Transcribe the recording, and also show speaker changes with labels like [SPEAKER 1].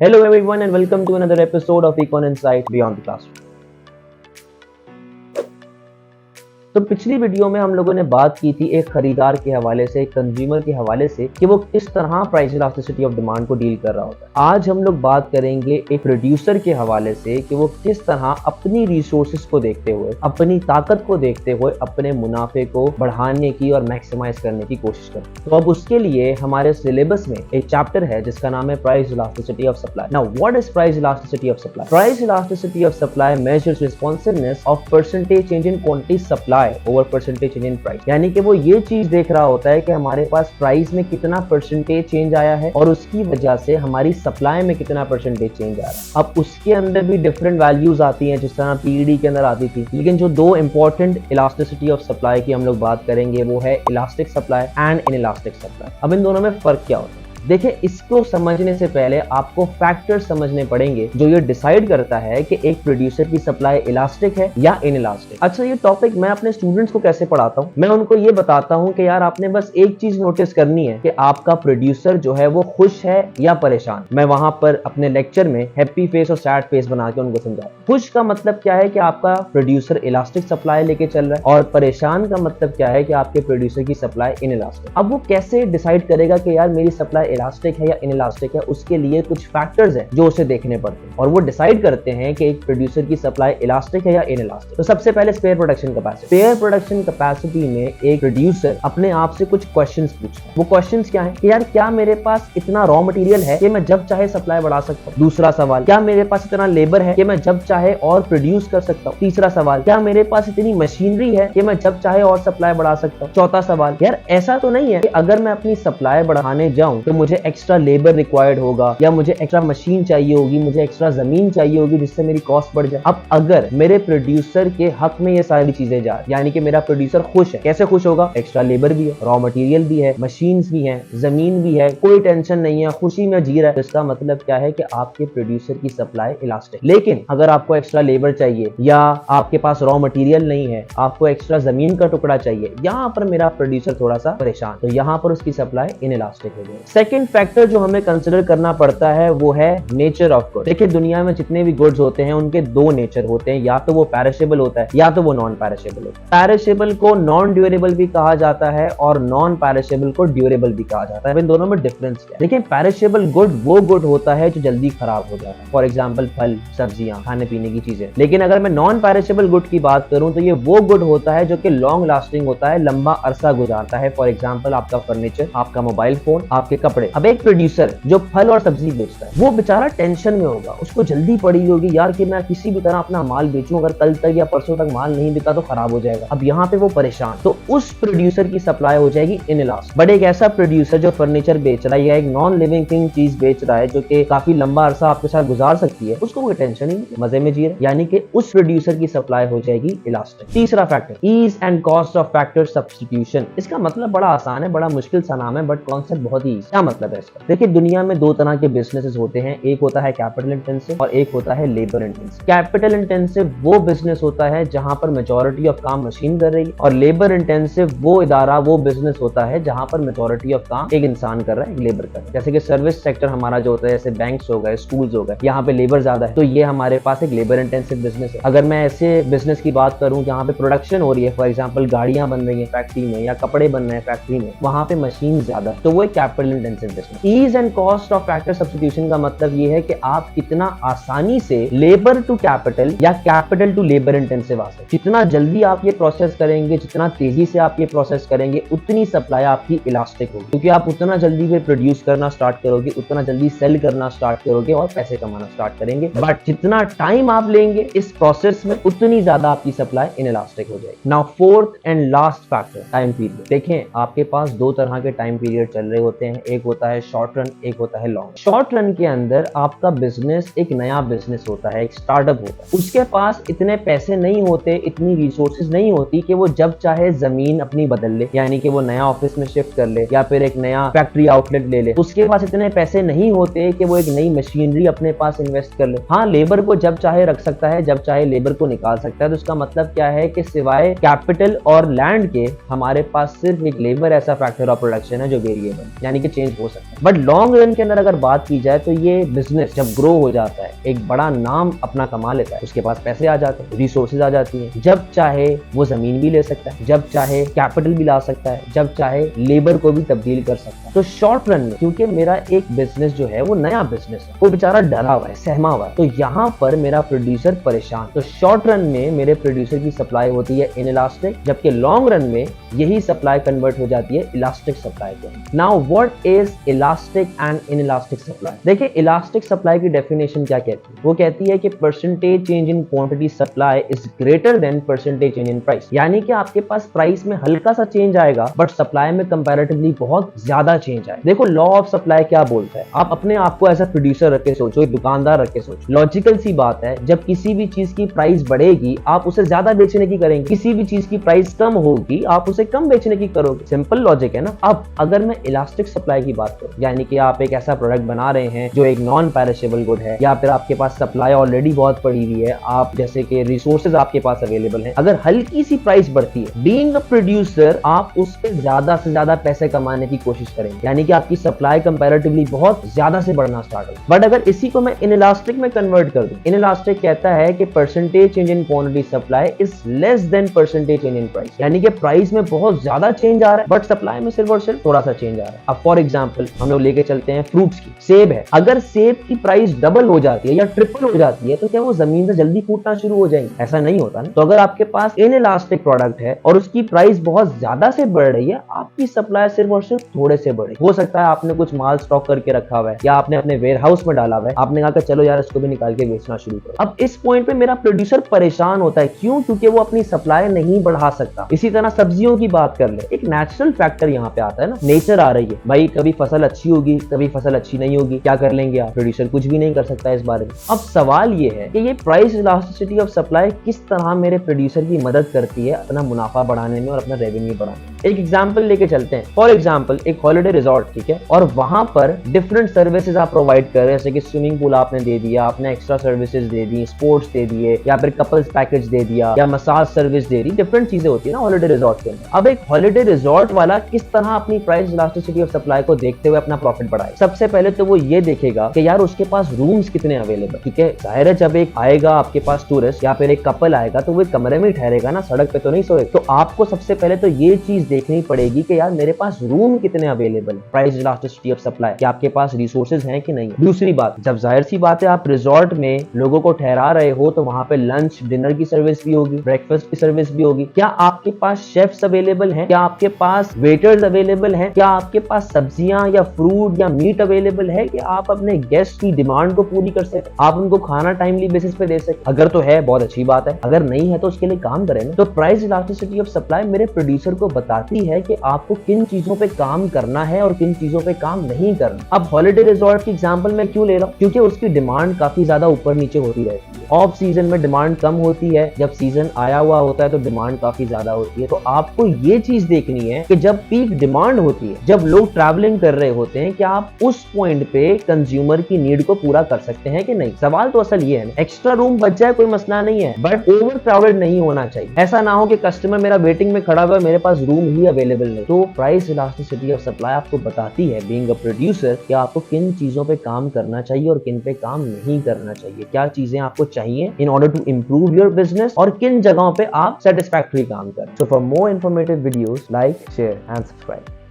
[SPEAKER 1] Hello everyone and welcome to another episode of Econ Insight Beyond the Classroom. तो पिछली video में हम लोगों ने बात की थी एक खरीदार के हवाले से, एक कंज्यूमर के हवाले से कि वो किस तरह प्राइस इलास्टिसिटी ऑफ डिमांड को डील कर रहा होता है। आज हम लोग बात करेंगे एक प्रोड्यूसर के हवाले से कि वो किस तरह अपनी रिसोर्सेज को देखते हुए, अपनी ताकत को देखते हुए अपने मुनाफे को बढ़ाने की और मैक्सिमाइज करने की कोशिश करते हैं। तो अब उसके लिए हमारे सिलेबस में एक चैप्टर है जिसका नाम है price elasticity of supply. Now what is price elasticity of supply? Price elasticity of supply measures responsiveness of percentage change in quantity supply over percentage change in price. यानी कि वो ये चीज देख रहा होता है कि हमारे पास प्राइस में कितना परसेंटेज चेंज आया है और उसकी वजह से हमारी सप्लाई में कितना परसेंटेज चेंज आ रहा है। अब उसके अंदर भी डिफरेंट वैल्यूज आती हैं, जिस तरह पीईडी के अंदर आती थी, लेकिन जो दो इंपॉर्टेंट इलास्टिसिटी ऑफ सप्लाई की हम लोग बात करेंगे वो है elastic supply and inelastic supply. अब इन दोनों में फर्क क्या होता है? देखिए, इसको समझने से पहले आपको फैक्टर्स समझने पड़ेंगे जो ये डिसाइड करता है कि एक प्रोड्यूसर की सप्लाई इलास्टिक है या इनइलास्टिक। अच्छा, ये टॉपिक मैं अपने स्टूडेंट्स को कैसे पढ़ाता हूँ? मैं उनको ये बताता हूँ कि यार आपने बस एक चीज नोटिस करनी है कि आपका प्रोड्यूसर जो है वो खुश है या परेशान। मैं वहां पर अपने लेक्चर में हैप्पी फेस और सैड फेस बना के उनको समझाता हूँ। खुश का मतलब क्या है कि आपका प्रोड्यूसर इलास्टिक सप्लाई लेके चल रहा है, और परेशान का मतलब क्या है कि आपके प्रोड्यूसर की सप्लाई इनइलास्टिक। अब वो कैसे डिसाइड करेगा कि यार मेरी सप्लाई इलास्टिक है या इनइलास्टिक है? उसके लिए कुछ फैक्टर्स हैं जो उसे देखने पड़ते हैं और वो डिसाइड करते हैं कि एक प्रोड्यूसर की सप्लाई इलास्टिक है या इनइलास्टिक। तो सबसे पहले spare production capacity. Spare production capacity में एक प्रोड्यूसर अपने आप से कुछ क्वेश्चंस पूछता है। वो क्वेश्चंस क्या है कि यार क्या मेरे पास इतना रॉ मटेरियल है कि मैं जब चाहे सप्लाई बढ़ा सकता हूँ? दूसरा सवाल, क्या मेरे पास इतना लेबर है कि मैं जब चाहे और प्रोड्यूस कर सकता हूँ? तीसरा सवाल, क्या मेरे पास इतनी मशीनरी है कि मैं जब चाहे और सप्लाई बढ़ा सकता हूँ? चौथा सवाल, यार ऐसा तो नहीं है कि अगर मैं अपनी सप्लाई बढ़ाने जाऊं तो मुझे एक्स्ट्रा लेबर रिक्वायर्ड होगा या मुझे एक्स्ट्रा मशीन चाहिए होगी, मुझे एक्स्ट्रा जमीन चाहिए होगी जिससे मेरी कॉस्ट बढ़ जाए। अब अगर मेरे प्रोड्यूसर के हक में ये सारी चीजें जाए, यानी कि मेरा प्रोड्यूसर खुश है, कैसे खुश होगा? एक्स्ट्रा लेबर भी है, रॉ मटेरियल भी है, मशीन्स भी है, जमीन भी है, कोई टेंशन नहीं है, खुशी में जी रहा है। तो इसका मतलब क्या है कि आपके प्रोड्यूसर की सप्लाई इलास्टिक। लेकिन अगर आपको एक्स्ट्रा लेबर चाहिए या आपके पास रॉ मटेरियल नहीं है, आपको एक्स्ट्रा जमीन का टुकड़ा चाहिए, यहां पर मेरा प्रोड्यूसर थोड़ा सा परेशान, तो यहां पर उसकी सप्लाई इनइलास्टिक हो जाएगी। सेकंड फैक्टर जो हमें कंसीडर करना पड़ता है वो है नेचर ऑफ गुड। देखिए, दुनिया में जितने भी गुड्स होते हैं उनके दो नेचर होते हैं, या तो वो पैरिशेबल होता है या तो वो नॉन पैरिशेबल होता है। पैरिशेबल को नॉन ड्यूरेबल भी कहा जाता है और नॉन पैरिशेबल को ड्यूरेबल भी कहा जाता है। इन दोनों में डिफरेंस क्या है? देखिए, पैरिशेबल गुड वो गुड होता है जो जल्दी खराब हो जाता है, फॉर एग्जाम्पल फल, सब्जियां, खाने पीने की चीजें। लेकिन अगर मैं नॉन पैरिशेबल गुड की बात करूं तो ये वो गुड होता है जो कि लॉन्ग लास्टिंग होता है, लंबा अरसा गुजारता है। फॉर एग्जाम्पल आपका फर्नीचर, आपका मोबाइल फोन, आपके कपड़े। अब एक प्रोड्यूसर जो फल और सब्जी बेचता है वो बेचारा टेंशन में होगा, उसको जल्दी पड़ी होगी यार कि मैं किसी भी तरह अपना माल बेचूं, अगर कल तक या परसों तक माल नहीं बिका तो खराब हो जाएगा। अब यहाँ पे वो परेशान, तो उस प्रोड्यूसर की सप्लाई हो जाएगी इनइलास्टिक। बट एक ऐसा प्रोड्यूसर जो फर्नीचर बेच रहा है या एक नॉन लिविंग थिंग चीज बेच रहा है जो कि काफी लंबा अरसा आपके साथ गुजार सकती है, उसको कोई टेंशन ही नहीं, मजे में जी रहा है, यानी कि उस प्रोड्यूसर की सप्लाई हो जाएगी इलास्टिक। तीसरा factor, ease and cost of factor substitution. इसका मतलब बड़ा आसान है, बड़ा मुश्किल सा नाम है, बट कॉन्सेप्ट बहुत ही। क्या मतलब है इसका? देखिए, दुनिया में दो तरह के बिजनेसेस होते हैं, एक होता है कैपिटल इंटेंसिव और एक होता है लेबर इंटेंसिव। कैपिटल इंटेंसिव वो बिजनेस होता है जहां पर मेजॉरिटी ऑफ काम मशीन कर रही है, और लेबर इंटेंसिव वो इदारा, वो बिजनेस होता है जहां पर मेजॉरिटी ऑफ काम एक इंसान कर रहा है, एक लेबर कर रहा है। जैसे कि सर्विस सेक्टर हमारा जो होता है, जैसे बैंक्स हो गए, स्कूल्स हो गए, यहाँ पे लेबर ज्यादा है, तो ये हमारे पास एक लेबर इंटेंसिव बिजनेस है। अगर मैं ऐसे बिजनेस की बात करूं जहां पे प्रोडक्शन हो रही है, फॉर एग्जांपल गाड़ियां बन रही है फैक्ट्री में या कपड़े बन रहे हैं फैक्ट्री में, वहां पे मशीन ज्यादा है, तो वो एक capital intensive business. Ease and cost of factor substitution का मतलब ये है कि आप कितना आसानी से लेबर टू कैपिटल या कैपिटल टू लेबर इंटेंसिव आ सकते। जितना जल्दी आप ये प्रोसेस करेंगे, जितना तेजी से आप ये प्रोसेस करेंगे, उतनी सप्लाई आपकी इलास्टिक होगी, क्योंकि आप उतना जल्दी फिर प्रोड्यूस करना स्टार्ट करोगे, उतना जल्दी सेल करना स्टार्ट करोगे और पैसे कमाना स्टार्ट करेंगे। बट जितना टाइम आप लेंगे इस प्रोसेस में, उतनी ज्यादा आपकी सप्लाई इनइलास्टिक हो जाएगी। Now fourth and last factor, time period. देखें, आपके पास दो तरह के टाइम पीरियड चल रहे होते हैं, एक होता है शॉर्ट रन, एक होता है लॉन्ग। शॉर्ट रन के अंदर आपका बिजनेस एक नया बिजनेस होता है, एक स्टार्टअप होता है, उसके पास इतने पैसे नहीं होते, इतनी रिसोर्सेज नहीं होती कि वो जब चाहे जमीन अपनी बदल ले, यानी कि वो नया ऑफिस में शिफ्ट कर ले या फिर एक नया फैक्ट्री आउटलेट ले ले। उसके पास इतने पैसे नहीं होते कि वो एक नई मशीनरी अपने पास इन्वेस्ट कर ले। हाँ, लेबर को जब चाहे रख सकता है, जब चाहे लेबर को निकाल सकता है। तो उसका मतलब क्या है कि सिवाय कैपिटल और लैंड के हमारे पास सिर्फ एक लेबर ऐसा फैक्टर ऑफ प्रोडक्शन है जो वेरिएबल, यानी कि चेंज प्राइस हो सकता है। बट लॉन्ग रन के अंदर अगर बात की जाए तो ये बिजनेस जब ग्रो हो जाता है, एक बड़ा नाम अपना कमा लेता है, उसके पास पैसे आ जाते हैं, रिसोर्सेज आ जाती हैं, जब चाहे वो जमीन भी ले सकता है, जब चाहे कैपिटल भी ला सकता है, जब चाहे लेबर को भी तब्दील कर सकता है। तो शॉर्ट रन में क्योंकि मेरा एक बिजनेस जो है वो नया बिजनेस है, वो बेचारा डरा हुआ है, सहमा हुआ है, तो यहाँ पर मेरा प्रोड्यूसर परेशान। तो शॉर्ट रन में मेरे प्रोड्यूसर की सप्लाई होती है इनइलास्टिक, जबकि लॉन्ग रन में यही सप्लाई कन्वर्ट हो जाती है इलास्टिक सप्लाई के। Now what is elastic and inelastic supply? देखिए इलास्टिक सप्लाई की डेफिनेशन क्या कहती है? वो कहती है कि percentage change in quantity supply is greater than percentage change in price. यानी कि आपके पास प्राइस में हल्का सा चेंज आएगा बट सप्लाई में कंपैरेटिवली बहुत ज्यादा चेंज आएगा। देखो लॉ ऑफ सप्लाई क्या बोलता है, आप अपने आप को एज अ प्रोड्यूसर रख के सोचो, एक दुकानदार रख के सोचो। लॉजिकल सी बात है, जब किसी भी चीज की प्राइस बढ़ेगी आप उसे ज्यादा बेचने की करेंगे, किसी भी चीज की प्राइस कम होगी आप उसे कम बेचने की करोगे। सिंपल लॉजिक है ना। अब अगर मैं इलास्टिक सप्लाई की बात करूं, यानी कि आप एक ऐसा प्रोडक्ट बना रहे हैं जो एक नॉन पेरिशेबल गुड है, या फिर आपके पास सप्लाई ऑलरेडी बहुत पड़ी हुई है, आप जैसे कि रिसोर्सेज आपके पास अवेलेबल है, अगर हल्की सी प्राइस बढ़ती है, बीइंग अ प्रोड्यूसर आप उस पे ज्यादा से ज्यादा पैसे कमाने की कोशिश करेंगे, यानी कि आपकी सप्लाई कंपैरेटिवली बहुत ज्यादा से बढ़ना स्टार्ट हो। बट अगर इसी को मैं इनइलास्टिक में कन्वर्ट कर दूं, इनइलास्टिक कहता है कि percentage change in quantity supply is less than percentage change in price, यानी कि प्राइस में बहुत ज्यादा चेंज आ रहा है बट सप्लाई में सिर्फ और सिर्फ थोड़ा सा चेंज आ रहा है। अब फॉर एग्जांपल हम लोग लेके चलते हैं फ्रूट्स की, सेब है, अगर सेब की प्राइस डबल हो जाती है या ट्रिपल हो जाती है तो क्या वो जमीन से जल्दी फूटना शुरू हो जाएंगे? ऐसा नहीं होता ना। तो अगर आपके पास इनइलास्टिक प्रोडक्ट है और उसकी प्राइस बहुत ज्यादा से बढ़ रही है, आपकी सप्लाई सिर्फ और सिर्फ थोड़े से बढ़े। हो सकता है आपने कुछ माल स्टॉक करके रखा हुआ है या आपने अपने वेयर हाउस में डाला हुआ है, आपने कहा कि चलो यार इसको भी निकाल के बेचना शुरू करो। अब इस पॉइंट पे मेरा प्रोड्यूसर परेशान होता है, क्यों? क्योंकि वो अपनी सप्लाई नहीं बढ़ा सकता। इसी तरह सब्जियों की बात कर ले, एक नेचुरल फैक्टर यहाँ पे आता है ना, नेचर आ रही है भाई, कभी फसल अच्छी होगी कभी फसल अच्छी नहीं होगी, क्या कर लेंगे आप? प्रोड्यूसर कुछ भी नहीं कर सकता इस बारे में। अब सवाल ये है कि ये प्राइस इलास्टिसिटी ऑफ सप्लाई किस तरह मेरे प्रोड्यूसर की मदद करती है अपना मुनाफा बढ़ाने में और अपना रेवेन्यू बढ़ाने में। एक एग्जांपल लेके चलते हैं। फॉर एग्जांपल एक हॉलिडे रिजॉर्ट, ठीक है, और वहां पर डिफरेंट सर्विसेज आप प्रोवाइड कर रहे हैं, जैसे कि स्विमिंग पूल आपने दे दिया, आपने एक्स्ट्रा सर्विसेज दे दी, स्पोर्ट्स दे दिए, या फिर कपल्स पैकेज दे दिया, या मसाज सर्विस दे दी, डिफरेंट चीजें होती है ना हॉलिडे रिजॉर्ट के अंदर। अब एक हॉलिडे रिजॉर्ट वाला किस तरह अपनी प्राइस इलास्टिसिटी ऑफ सप्लाई को देखते हुए अपना प्रॉफिट बढ़ाए? सबसे पहले तो वो ये देखेगा कि यार उसके पास रूम्स कितने अवेलेबल, ठीक है। जाहिर है जब एक आएगा आपके पास टूरिस्ट या फिर एक कपल आएगा तो वो कमरे में ठहरेगा ना, सड़क पे तो नहीं सोएगा। तो आपको सबसे पहले तो ये चीज देखनी पड़ेगी कि यार मेरे पास रूम कितने अवेलेबल है, प्राइस इलास्टिसिटी ऑफ सप्लाई, कि आपके पास रिसोर्सेज हैं कि नहीं। दूसरी बात, जब जाहिर सी बात है आप रिजॉर्ट में लोगों को ठहरा रहे हो तो वहां पे लंच डिनर की सर्विस भी होगी, ब्रेकफास्ट की सर्विस भी होगी। क्या आपके पास शेफ्स अवेलेबल हैं? क्या आपके पास वेटर्स अवेलेबल हैं? क्या आपके पास सब्जियां या फ्रूट या मीट अवेलेबल है कि आप अपने गेस्ट की डिमांड को पूरी कर सके, आप उनको खाना टाइमली बेसिस पे दे सके? अगर तो है बहुत अच्छी बात है, अगर नहीं है तो उसके लिए काम करें ना। तो प्राइस इलास्टिसिटी ऑफ सप्लाई मेरे प्रोड्यूसर को बताती है कि आपको किन चीजों पे काम करना है और किन चीजों पे काम नहीं करना। अब हॉलिडे रिजॉर्ट की एग्जांपल मैं क्यों ले रहा हूँ? क्योंकि उसकी डिमांड काफी ज्यादा ऊपर नीचे होती रहती है। ऑफ सीजन में डिमांड कम होती है, जब सीजन आया हुआ होता है तो डिमांड काफी ज्यादा होती है। तो आपको ये चीज देखनी है कि जब पीक डिमांड होती है, जब लोग ट्रैवलिंग कर रहे होते हैं, क्या आप उस पॉइंट पे कंज्यूमर की नीड को पूरा कर सकते हैं कि नहीं। सवाल तो असल ये है ना। एक्स्ट्रा रूम बच जाए कोई मसला नहीं है, बट ओवर क्राउडेड नहीं होना चाहिए। ऐसा ना हो कि कस्टमर मेरा वेटिंग में खड़ा हुआ है, मेरे पास रूम ही अवेलेबल नहीं। तो प्राइस इलास्टिसिटी ऑफ सप्लाई आपको बताती है बीइंग अ प्रोड्यूसर कि आपको किन चीजों पे काम करना चाहिए और किन पे काम नहीं करना चाहिए, क्या चीजें आपको चाहिए in order to improve your business और किन जगहों पे आप सेटिस्फैक्टरी काम करें। So for more informative videos like, share and subscribe.